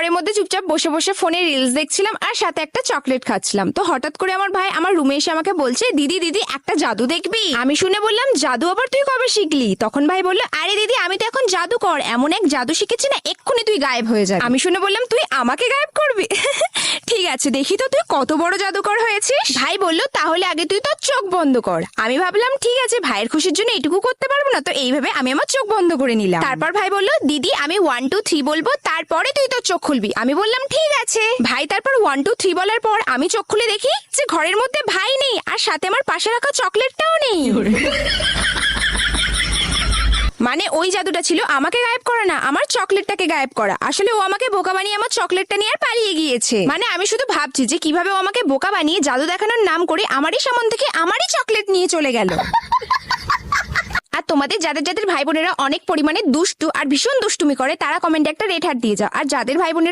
ঘরের মধ্যে চুপচাপ বসে বসে ফোনে রিলস দেখছিলাম আর সাথে একটা চকলেট খাচ্ছিলাম। তো হঠাৎ করে আমার ভাই আমার রুমে এসে আমাকে বলছে, দিদি দিদি একটা জাদু দেখবি। আমি শুনে বললাম, জাদু আবার তুই কবে শিখলি? তখন ভাই বললো, আরে দিদি আমি তো এখন জাদুকর, এমন এক জাদু শিখেছি না এক্ষুনি তুই গায়েব হয়ে যাবি। আমি শুনে বললাম, তুই আমাকে গায়েব করবি? ঠিক আছে, দেখি তো তুই কত বড় জাদুকর হয়েছিস। ভাই বললো, তাহলে আগে তুই তোর চোখ বন্ধ কর। আমি ভাবলাম ঠিক আছে, ভাইয়ের খুশির জন্য এটুকু করতে পারবো না, তো এইভাবে আমি আমার চোখ বন্ধ করে নিলাম। তারপর ভাই বললো, দিদি আমি 1 2 3 বলবো, তারপরে তুই তোর চোখ খুলবি। আমি বললাম ঠিক আছে। ভাই তারপর 1 2 3 বলার পর আমি চোখ খুলে দেখি যে ঘরের মধ্যে ভাই নেই, আর সাথে আমার পাশে রাখা চকলেটটাও নেই। মানে ওই জাদুটা ছিল আমাকে গায়েব করা না, আমার চকলেটটাকে গায়েব করা। আসলে ও আমাকে বোকা বানিয়ে আমার চকলেটটা নিয়ে আর পালিয়ে গিয়েছে। মানে আমি শুধু ভাবছি যে কিভাবে ও আমাকে বোকা বানিয়ে জাদু দেখানোর নাম করে আমারই সামন থেকে আমারই চকলেট নিয়ে চলে গেল। আর তোমাদের যাদের যাদের ভাই বোনেরা অনেক পরিমাণে দুষ্টু আর ভীষণ দুষ্টুমি করে, তারা কমেন্টে একটা রেড হার্ট দিয়ে যাও। আর যাদের ভাই বোনের